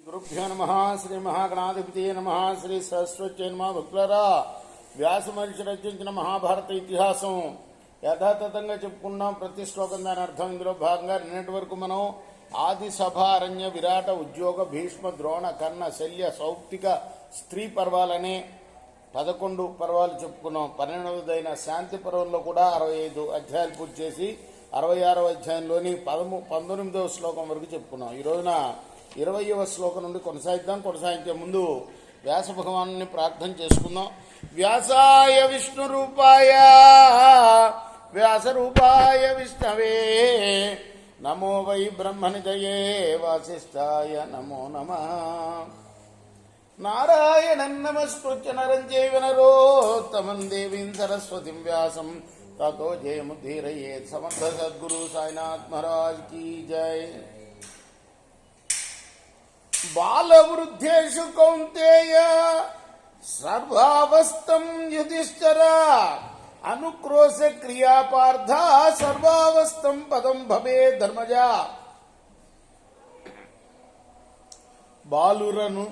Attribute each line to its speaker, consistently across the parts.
Speaker 1: గురుభ్యో నమ. శ్రీ మహాగణాధిపతి నమ. శ్రీ సరస్వతి నమ. భక్తులరా, వ్యాస మహర్షి రచించిన మహాభారత ఇతిహాసం యథాతథంగా చెప్పుకున్నాం. ప్రతి శ్లోకం దాని అర్థం. ఇందులో భాగంగా నిన్నటి వరకు మనం ఆది సభ, అరణ్య, విరాట, ఉద్యోగ, భీష్మ, ద్రోణ, కర్ణ, శల్య, సౌప్తిక, స్త్రీ పర్వాలనే 11 పర్వాలు చెప్పుకున్నాం. 12వదైన శాంతి పర్వంలో కూడా 65 అధ్యాయాలు పూర్తి చేసి 66వ అధ్యాయంలోని 19వ శ్లోకం వరకు చెప్పుకున్నాం. ఈ రోజున 20వ శ్లోకం నుండి కొనసాగిద్దాం. కొనసాగించే ముందు వ్యాస భగవాను ప్రార్థన చేసుకుందాం. వ్యాసాయ విష్ణు రూపాయ వ్యాస రూపాయ విష్ణవే నమో వై బ్రహ్మనిధయే వాసిష్ఠాయ నమో నమః. నారాయణం నమస్కృత్య నరం చైవ నరోత్తమం దేవీం సరస్వతిం వ్యాసం తతో జయముద్ధీరయేత్. సమర్థ సద్గురు సాయినాథ్ మహారాజ్ కీ జై. బాలవృద్ధేషు కౌంతేయ సర్వావస్థం యుధిష్ఠిర అనుక్రోశ క్రియా పార్థ సర్వావస్థం పదం భవే ధర్మజ. బాలురను,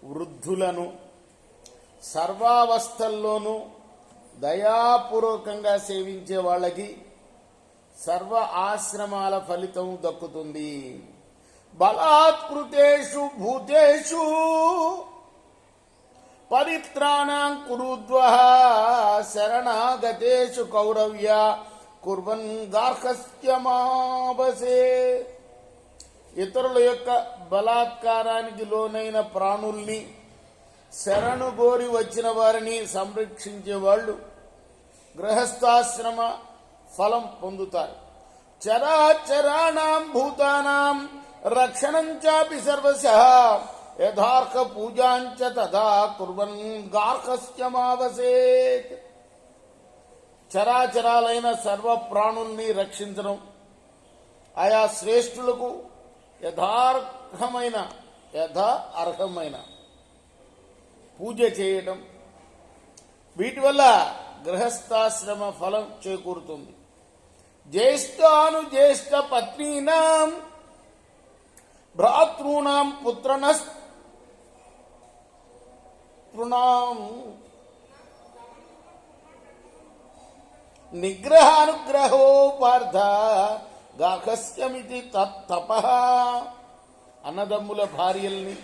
Speaker 1: వృద్ధులను సర్వావస్థల్లోనూ దయాపూర్వకంగా సేవించే వాళ్ళకి సర్వ ఆశ్రమాల ఫలితం దక్కుతుంది. బలాత్కృతేషు భూతేషు పరిత్రాణాం కురుద్వః శరణాగతేషు కౌరవ్య కుర్వన్ గార్హస్థ్యమావసే. ఇతరుల యొక్క బలాత్కారానికి లోనైన ప్రాణుల్ని, శరణు గోరి వచ్చిన వారిని సంరక్షించే వాళ్ళు గృహస్థాశ్రమ ఫలం పొందుతారు. చరాచరాణాం భూతానాం రక్షణం చాపి సర్వశః యథార్హ పూజాంచ తథా కుర్వన్ గార్హస్థ్యమావసేత్. చరాచరాలైన సర్వ ప్రాణుల్ని రక్షించడం, ఆయా శ్రేష్ఠులకు అర్హమైన పూజ చేయడం, వీటి వల్ల గృహస్థాశ్రమ ఫలం చేకూరుతుంది. జ్యేష్ఠానుజ్యేష్ఠ పత్నీనాం భ్రాతॄణాం పుత్రనస్తృణాం నిగ్రహానుగ్రహో పార్థ గార్హస్థ్యమితి తత్తపః. అన్నదమ్ముల భార్యల్ని,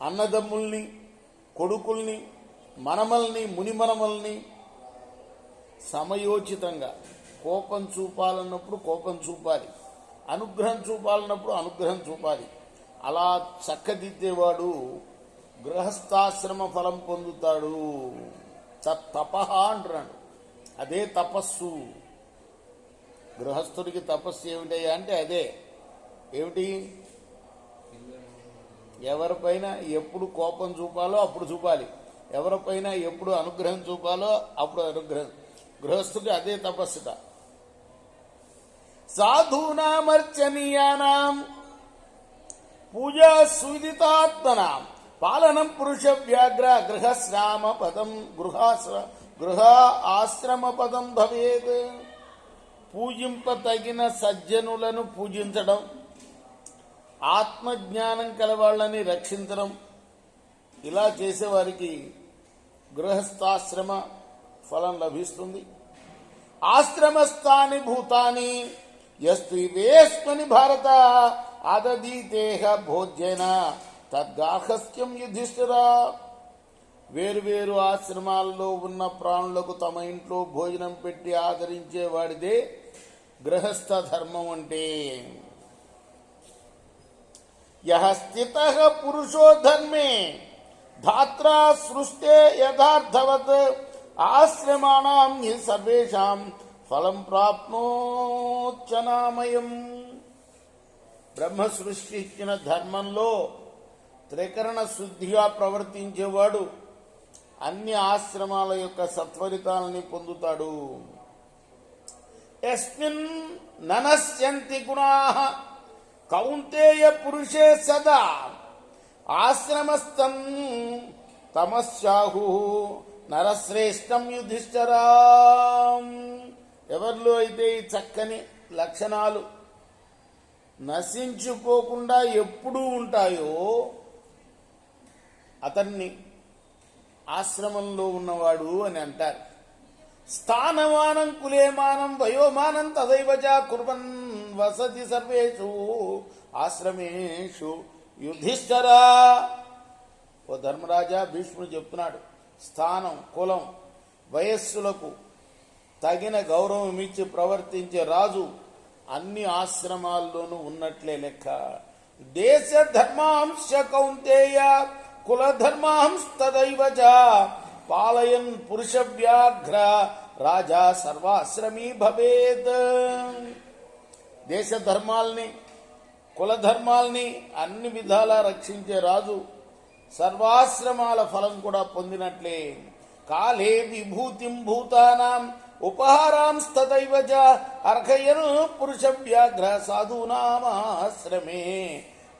Speaker 1: అన్నదమ్ముల్ని, కొడుకుల్ని, మనమల్ని, మునిమనమల్ని సమయోచితంగా కోపం చూపాలన్నప్పుడు కోపం చూపాలి, అనుగ్రహం చూపాలన్నప్పుడు అనుగ్రహం చూపాలి. అలా చక్కదిద్దేవాడు గృహస్థాశ్రమ ఫలం పొందుతాడు. తపః అంటున్నాడు. అదే తపస్సు. గృహస్థుడికి తపస్సు ఏమిటయ్యా అంటే అదే. ఏమిటి? ఎవరిపైన ఎప్పుడు కోపం చూపాలో అప్పుడు చూపాలి, ఎవరిపైన ఎప్పుడు అనుగ్రహం చూపాలో అప్పుడు అనుగ్రహం. గృహస్థుడికి అదే తపస్సుట. సాధూనామర్చనీయానాం పూజా సువిదితాత్మనాం పాలనం పురుష వ్యాఘ్ర గృహశ్రామ పదం గృహ ఆశ్రమ పదం భవేత్. పూజింపతగిన సజ్జనులను పూజించడం, ఆత్మజ్ఞానం కలవాళ్ళని రక్షించడం, ఇలా చేసేవారికి గృహస్థాశ్రమ ఫలం లభిస్తుంది. ఆశ్రమస్థాని భూతాని యస్తు వేస్మని భారత ఆదదీతేహ భోజ్యేన తద్గార్హస్థ్యం యుధిష్ఠిరా. వేరువేరు ఆశ్రమాల్లో ఉన్న ప్రాణులకు తమ ఇంట్లో భోజనం పెట్టి ఆదరించే వాడిదే గృహస్థ ధర్మం అంటే. యః స్థితః పురుషో ధర్మే ధాత్రా సృష్టే యథార్థవత్ ఆశ్రమాణాం హి సర్వేషాం ఫలం ప్రాప్నోచ్చనామయం. బ్రహ్మ సృష్టి ఇచ్చిన ధర్మంలో త్రికరణ శుద్ధిగా ప్రవర్తించేవాడు అన్ని ఆశ్రమాల యొక్క సత్ఫలితాలని పొందుతాడు. యస్మిన్ ననశ్యంతి గుణాః కౌంతేయ పురుషే సదా ఆశ్రమస్థం తమస్యాహు నరశ్రేష్టం యుధిష్ఠిరా. ఎవరిలో అయితే ఈ చక్కని లక్షణాలు నశించుకోకుండా ఎప్పుడూ ఉంటాయో అతన్ని ఆశ్రమంలో ఉన్నవాడు అని అంటారు. స్థానమానం కులేమానం వయోమానం తదైవచ కుర్వన్ వసతి సర్వేషు ఆశ్రమేషు యుధిష్ఠరా. ఓ ధర్మరాజా, భీష్ముడు చెప్తున్నాడు, స్థానం, కులం, వయస్సులకు తగిన గౌరవం ఇచ్చి ప్రవర్తించే రాజు అన్ని ఆశ్రమాల్లోనూ ఉన్నట్లే లెక్క. దేశ ధర్మాంశ కౌంతేయ కులధర్మాంస్తదైవచ పాలయన్ పురుష వ్యాఘ్ర రాజా సర్వాశ్రమీ భవేత్. దేశ ధర్మాల్ని, కులధర్మాల్ని అన్ని విధాలా రక్షించే రాజు సర్వాశ్రమాల ఫలం కూడా పొందినట్లే. కాలే విభూతిం భూతానాం ఉపహారాంస్తదైవచ అర్హయన్ పురుష వ్యాఘ్ర సాధూనామాశ్రమే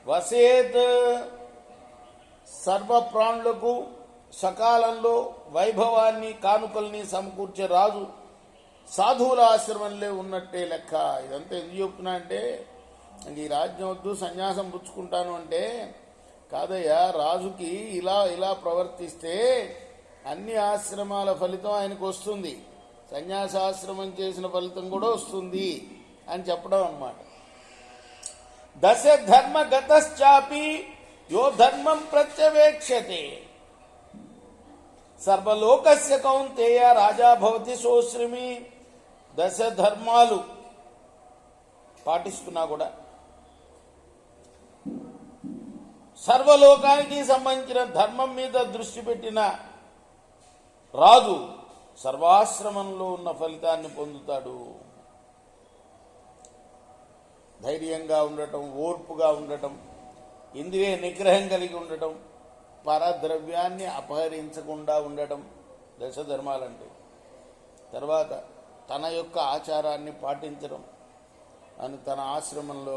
Speaker 1: వసేత్. సర్వ ప్రాణులకు సకాలంలో వైభవాన్ని, కానుకల్ని సమకూర్చే రాజు సాధువుల ఆశ్రమంలో ఉన్నట్టే లెక్క. ఇదంతా ఎందుకు చెప్తున్నా అంటే, ఈ రాజ్యం వద్దు సన్యాసం పుచ్చుకుంటాను అంటే కాదయ్యా, రాజుకి ఇలా ప్రవర్తిస్తే అన్ని ఆశ్రమాల ఫలితం ఆయనకు వస్తుంది, సన్యాసాశ్రమం చేసిన ఫలితం కూడా వస్తుంది అని చెప్పడం అన్నమాట. దశ ధర్మ గతశ్చాపి యో ధర్మం ప్రత్యవేక్షతే సర్వలోకస్య కౌంతేయ రాజా భవతి సోశ్రిమి. దశ ధర్మాలు పాటిస్తున్నా కూడా సర్వలోకానికి సంబంధించిన ధర్మం మీద దృష్టి పెట్టిన రాజు సర్వాశ్రమంలో ఉన్న ఫలితాన్ని పొందుతాడు. ధైర్యంగా ఉండటం, ఓర్పుగా ఉండటం, ఇంద్రియ నిగ్రహం కలిగి ఉండటం, పరద్రవ్యాన్ని అపహరించకుండా ఉండటం దశ ధర్మాలంటే. తర్వాత తన యొక్క ఆచారాన్ని పాటించడం అని తన ఆశ్రమంలో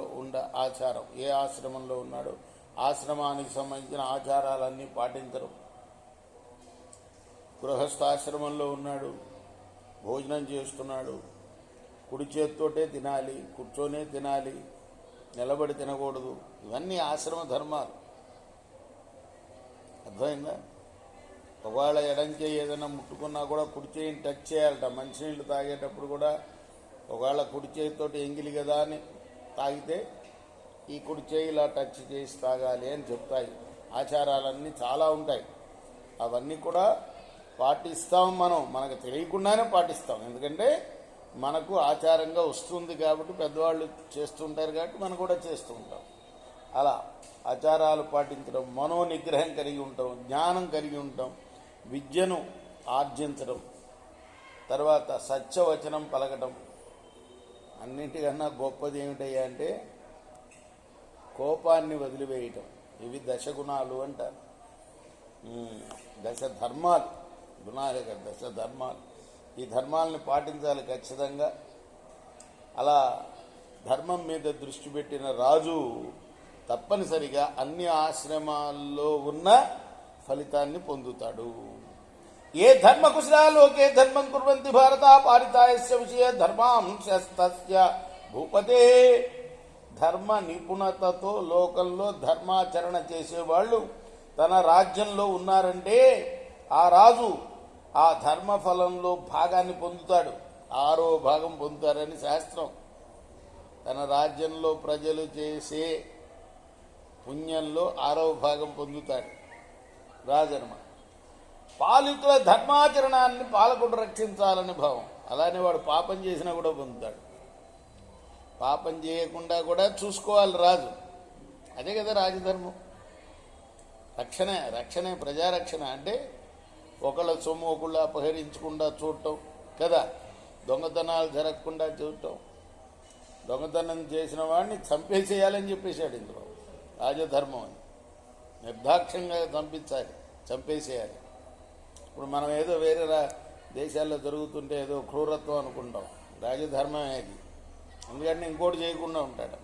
Speaker 1: ఆచారం, ఏ ఆశ్రమంలో ఉన్నాడో ఆశ్రమానికి సంబంధించిన ఆచారాలన్నీ పాటించడం. గృహస్థాశ్రమంలో ఉన్నాడు, భోజనం చేస్తున్నాడు, కుడి చేత్తోటే తినాలి, కూర్చొనే తినాలి, నిలబడి తినకూడదు. ఇవన్నీ ఆశ్రమ ధర్మాలు. అర్థమైందా? ఒకవేళ ఎడంచే ఏదైనా ముట్టుకున్నా కూడా కుడి చేయిని టచ్ చేయాలట. మంచినీళ్ళు తాగేటప్పుడు కూడా ఒకవేళ కుడి చేతితోటి ఎంగిలి కదా అని తాగితే ఈ కుడి చేయి ఇలా టచ్ చేసి తాగాలి అని చెప్తాయి. ఆచారాలన్నీ చాలా ఉంటాయి. అవన్నీ కూడా పాటిస్తాం. మనకు తెలియకుండానే పాటిస్తాం. ఎందుకంటే మనకు ఆచారంగా వస్తుంది కాబట్టి, పెద్దవాళ్ళు చేస్తుంటారు కాబట్టి మనం కూడా చేస్తూ ఉంటాం. అలా ఆచారాలు పాటించడం, మనోనిగ్రహం కలిగి ఉంటాం, జ్ఞానం కలిగి ఉంటాం, విద్యను ఆర్జించడం, తర్వాత సత్యవచనం పలకటం. అన్నింటికన్నా గొప్పది ఏమిటయ్యా అంటే కోపాన్ని వదిలివేయటం. ఇవి దశగుణాలు అంటారు. దశ ధర్మాలు, గుణాలే కదా, దశ ధర్మాలు. ఈ ధర్మాలను పాటించాలి ఖచ్చితంగా. అలా ధర్మం మీద దృష్టి పెట్టిన రాజు తప్పనిసరిగా అన్ని ఆశ్రమాల్లో ఉన్న ఫలితాన్ని పొందుతాడు. ఏ ధర్మకుశలాలోకే ధర్మం కుర్వంతి భారత పారితాయస్య విషయ ధర్మాంశస్తస్య భూపతే. ధర్మ నిపుణతతో లోకంలో ధర్మాచరణ చేసేవాళ్ళు తన రాజ్యంలో ఉన్నారంటే ఆ రాజు ఆ ధర్మఫలంలో భాగాన్ని పొందుతాడు. 6వ భాగం పొందుతారని శాస్త్రం. తన రాజ్యంలో ప్రజలు చేసే పుణ్యంలో 6వ భాగం పొందుతాడు రాజన్మ. పాలితుల ధర్మాచరణాన్ని పాలకుడు రక్షించాలని భావం. అలానే వాడు పాపం చేసినా కూడా పొందుతాడు. పాపం చేయకుండా కూడా చూసుకోవాలి రాజు. అదే కదా రాజధర్మం. రక్షణే ప్రజారక్షణ అంటే ఒకళ్ళ సొమ్ము ఒకళ్ళు అపహరించకుండా చూడటం కదా, దొంగతనాలు జరగకుండా చూడటం. దొంగతనం చేసిన వాడిని చంపేసేయాలని చెప్పేశాడు ఇందులో. రాజధర్మం అని నిర్దాక్షంగా చంపేసేయాలి. ఇప్పుడు మనం ఏదో వేరే దేశాల్లో జరుగుతుంటే ఏదో క్రూరత్వం అనుకుంటాం. రాజధర్మమే అది. ఎందుకంటే ఇంకోటి చేయకుండా ఉంటాడు.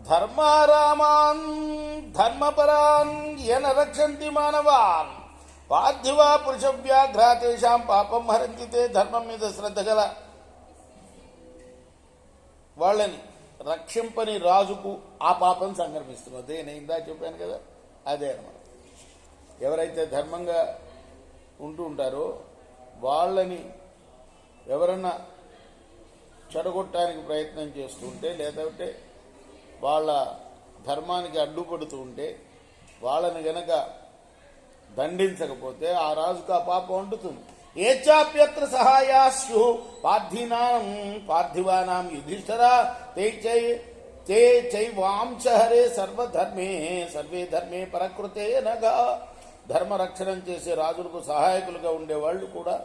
Speaker 1: ధర్మారామాన్ ధర్మపరాన్ యన రక్షంతి మానవాన్ పార్థివా పురుషవ్యాఘ్రాతేషాం పాపం హరంతి. ధర్మం మీద శ్రద్ధ గల వాళ్ళని రక్షింపని రాజుకు ఆ పాపం సంక్రమిస్తున్నారు. అదే నేను ఇందా చెప్పాను కదా, అదే అన్నమాట. ఎవరైతే ధర్మంగా ఉంటూ ఉంటారో వాళ్ళని ఎవరన్నా చెడగొట్టడానికి ప్రయత్నం చేస్తూ ఉంటే, లేదంటే వాళ్ళ ధర్మానికి అడ్డుపడుతూ ఉంటే, వాళ్ళని గనక దండించకపోతే ఆ రాజుకు ఆ పాపం అంటుతుంది. ఏచాప్యత్ర సహాయాస్యు పార్థివానాం యుధిష్ఠిర తే చైవాంశ హరే సర్వే ధర్మే పరకృతే నగా. ధర్మరక్షణం చేసే రాజులకు సహాయకులుగా ఉండేవాళ్ళు కూడా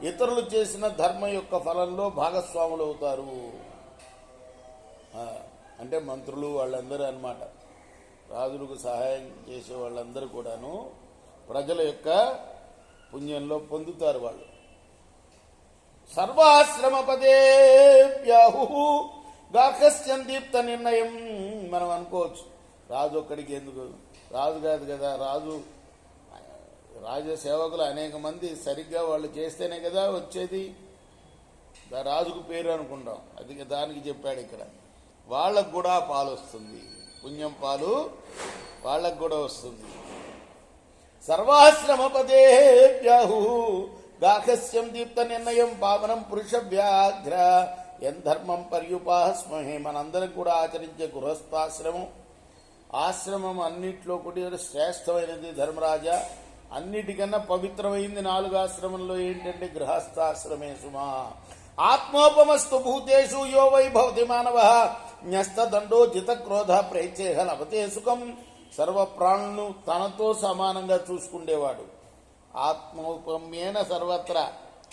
Speaker 1: ఇతరులు చేసిన ధర్మ యొక్క ఫలంలో భాగస్వాములు అవుతారు. అంటే మంత్రులు వాళ్ళందరూ అన్నమాట. రాజులకు సహాయం చేసే వాళ్ళందరూ కూడాను ప్రజల యొక్క పుణ్యంలో పొందుతారు వాళ్ళు. సర్వాశ్రమపదేప్యాహు గార్హస్యం దీప్త నిర్ణయం. మనం అనుకోవచ్చు రాజు ఒక్కడికి ఎందుకు, రాజు కాదు కదా, రాజసేవకులు అనేక మంది సరిగ్గా వాళ్ళు చేస్తేనే కదా వచ్చేది రాజుకు పేరు అనుకుంటాం. అది దానికి చెప్పాడు ఇక్కడ. వాళ్ళకు కూడా పాలు వస్తుంది, పుణ్యం పాలు వాళ్ళకు కూడా వస్తుంది. సర్వాశ్రమపదేభ్యాహు గార్హస్యం దీప్త నిర్ణయం పావనం పురుష వ్యాఘ్ర ధర్మం పర్యుపాస్మహే. మనందరం కూడా ఆచరించే గృహస్థాశ్రమం, ఆశ్రమం అన్నిట్లో కూడా శ్రేష్టమైనది ధర్మరాజా. అన్నిటికన్నా పవిత్రమైంది 4 ఆశ్రమంలో ఏంటంటే గృహస్థాశ్రమే సుమా. ఆత్మోపమస్తు భూతేషు యో వై భవతి మానవ న్యస్తదండో జితక్రోధ ప్రేచేహ లభతే సుఖం. సర్వప్రాణులను తనతో సమానంగా చూసుకుండేవాడు. ఆత్మోపమ్యేన సర్వత్ర,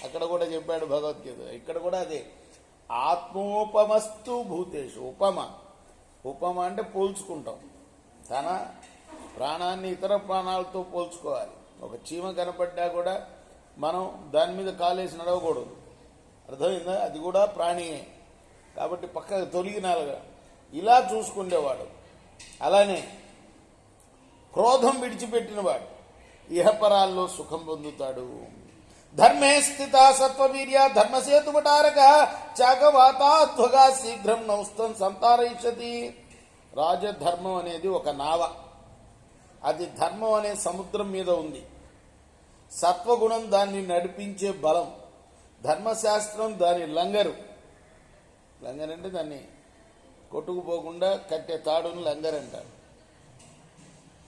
Speaker 1: అక్కడ కూడా చెప్పాడు భగవద్గీత. ఇక్కడ కూడా అదే ఆత్మోపమస్తు భూతేషు. ఉపమ అంటే పోల్చుకుంటాం. తన ప్రాణాన్ని ఇతర ప్రాణాలతో పోల్చుకోవాలి. ఒక చీమ కనపడ్డా కూడా మనం దాని మీద కాలేసి నడవకూడదు, అర్థమైందా? అది కూడా ప్రాణియే కాబట్టి పక్కకు తొలగినాలుగా ఇలా చూసుకుండేవాడు. అలానే క్రోధం విడిచిపెట్టినవాడు ఇహపరాల్లో సుఖం పొందుతాడు. ధర్మే స్థిత సత్వవీర్య ధర్మసేతుమటారక చాగవాతాధ్వగా శీఘ్రం నౌస్తం సంతారయిష్యతి. రాజధర్మం అనేది ఒక నావ, అది ధర్మం అనే సముద్రం మీద ఉంది. సత్వగుణం దాన్ని నడిపించే బలం, ధర్మశాస్త్రం దాని లంగరు. లంగర్ అంటే దాన్ని కొట్టుకుపోకుండా కట్టే తాడును లంగర్ అంటారు.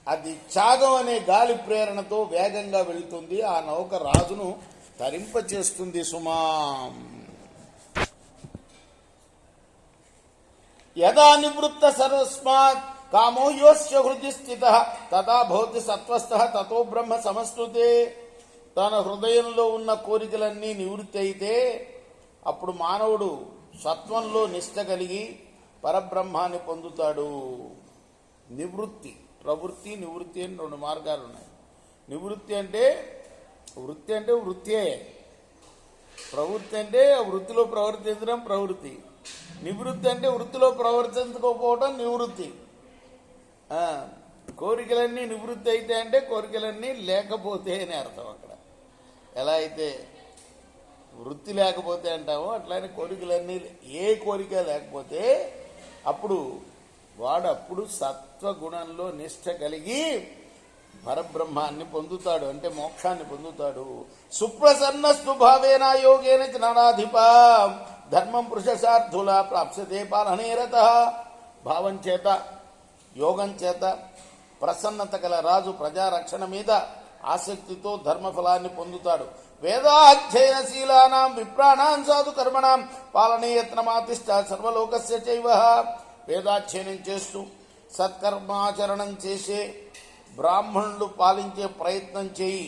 Speaker 1: అది త్యాగం అనే గాలి ప్రేరణతో వేగంగా వెళుతుంది. ఆ నౌక రాజును తరింపచేస్తుంది సుమా. యదా నివృత్త సర్వస్మాత్ కామో యోస్య హృది స్థిత తదా భవతి సత్వస్థః తతో బ్రహ్మ సమశ్నుతే. తన హృదయంలో ఉన్న కోరికలన్నీ నివృత్తి అయితే అప్పుడు మానవుడు సత్వంలో నిష్ట కలిగి పరబ్రహ్మాన్ని పొందుతాడు. నివృత్తి, ప్రవృత్తి, నివృత్తి అని 2 మార్గాలు ఉన్నాయి. నివృత్తి అంటే వృత్తే, ప్రవృత్తి అంటే వృత్తిలో ప్రవర్తించడం ప్రవృత్తి. నివృత్తి అంటే వృత్తిలో ప్రవర్తించకపోవడం నివృత్తి. కోరికలన్నీ నివృత్తి అయితే అంటే కోరికలన్నీ లేకపోతే అని అర్థం. అక్కడ ఎలా అయితే వృత్తి లేకపోతే అంటామో అట్లానే కోరికలన్నీ, ఏ కోరిక లేకపోతే అప్పుడు వాడు సత్వగుణంలో నిష్ట కలిగి పరబ్రహ్మాన్ని పొందుతాడు, అంటే మోక్షాన్ని పొందుతాడు. సుప్రసన్నస్తు భావేన యోగేన జ్ఞానాధిప ధర్మం పురుషార్థుల ప్రాప్స్యతే పాలనేరత. భావం చేత, యోగం చేత ప్రసన్నత గల రాజు ప్రజారక్షణ మీద ఆసక్తితో ధర్మఫలాన్ని పొందుతాడు. వేదాధ్యయనశీలానాం విప్రాణాం సాధు కర్మణాం పాలనేయత్నమాతిష్ట సర్వలోకస్య చైవ. వేదాధ్యయనం చేస్తూ సత్కర్మాచరణం చేసే బ్రాహ్మణులు పాలించే ప్రయత్నం చేయి.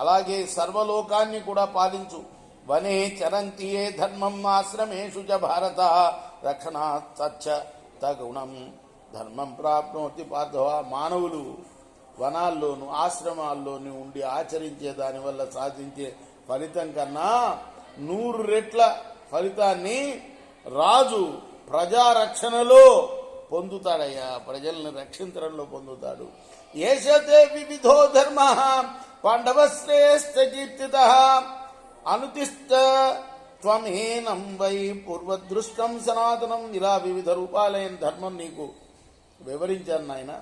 Speaker 1: అలాగే సర్వలోకాన్ని కూడా పాలించు. వనే చరంతి ఏ ధర్మం ఆశ్రమేషు చ భారత రక్షణాత్ సచ్చ తగుణం ధర్మం ప్రాప్నోతి పార్థవ. మానవులు వనాల్లోనూ ఆశ్రమాల్లోనూ ఉండి ఆచరించే దానివల్ల సాధించే ఫలితం కన్నా 100 రెట్ల ఫలితాన్ని రాజు ప్రజారక్షణలో పొందుతాడయ్యా. ప్రజల్ని రక్షించడంలో పొందుతాడు. ఏషతే వివిధో ధర్మ పాండవ శ్రేష్ఠ కీర్తిత అనుతిష్ట త్వమేనం వై పూర్వదృష్టం సనాతనం. ఇలా వివిధ రూపాలైన ధర్మం నీకు వివరించాను నాయన.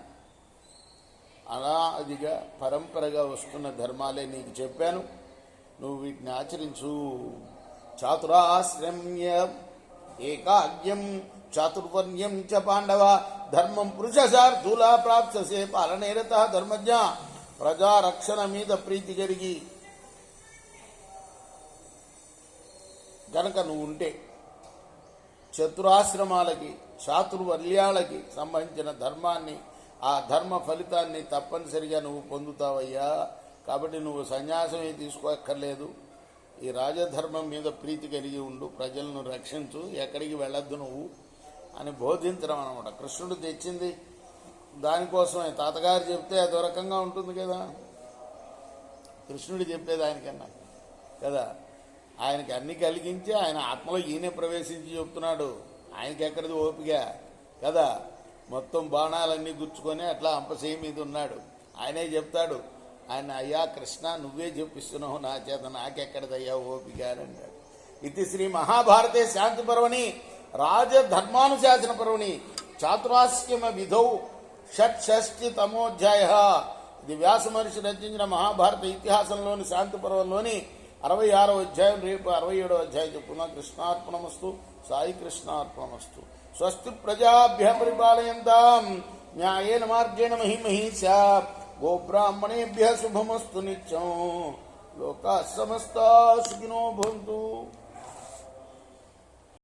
Speaker 1: అలా అదిగా పరంపరగా వస్తున్న ధర్మాలే నీకు చెప్పాను, నువ్వు వీటిని ఆచరించు. చాతురాశ్రమ్య ఏకాగ్యం చాతుర్వర్ణ్యం చ పాండవ ధర్మం పురుషశార్థులా ప్రాప్ససే పాలనేరత ధర్మజ్ఞ. ప్రజారక్షణ మీద ప్రీతి కలిగి గనక నువ్వు ఉంటే చతురాశ్రమాలకి చాతుర్వర్యాలకి సంబంధించిన ధర్మాన్ని, ఆ ధర్మ ఫలితాన్ని తప్పనిసరిగా నువ్వు పొందుతావయ్యా. కాబట్టి నువ్వు సన్యాసమే తీసుకోక్కర్లేదు, ఈ రాజధర్మం మీద ప్రీతి కలిగి ఉండు, ప్రజలను రక్షించు, ఎక్కడికి వెళ్ళొద్దు నువ్వు అని బోధించడం అనమాట. కృష్ణుడు తెచ్చింది దానికోసమే. తాతగారు చెప్తే అదో రకంగా ఉంటుంది కదా, కృష్ణుడు చెప్పేది ఆయనకన్నా కదా. ఆయనకి అన్ని కలిగించి ఆయన ఆత్మలో ఈయనే ప్రవేశించి చెప్తున్నాడు. ఆయనకి ఎక్కడిది ఓపిక కదా, మొత్తం బాణాలన్నీ గుచ్చుకొని అట్లా అంపశయ్య మీద ఉన్నాడు. ఆయనే చెప్తాడు, ఆయన అయ్యా కృష్ణ నువ్వే చెప్పిస్తున్నావు నా చేత, నాకెక్కడిదయ్యా ఓపిక అని అంటాడు. ఇది శ్రీ మహాభారతే శాంతి పర్వణి రాజధర్మానుశాసన పర్వణి చాతురాస్యమ విధౌ షట్షష్టితమోధ్యాయ. ఇది వ్యాస మహర్షి రచించిన మహాభారత ఇతిహాసంలోని శాంతి పర్వంలోని 66వ అధ్యాయం. రేపు 67వ అధ్యాయం చెప్పుకుందాం. కృష్ణార్పణమస్తు. సాయి కృష్ణార్పణమస్తు. స్వస్తి ప్రజాభ్య పరిపాలయంతాం న్యాయేన మార్గేణ మహిమహీశా. గోబ్రాహ్మణేభ్య శుభమస్తు నిత్యం. లోకా సమస్తా సుఖినో భవంతు.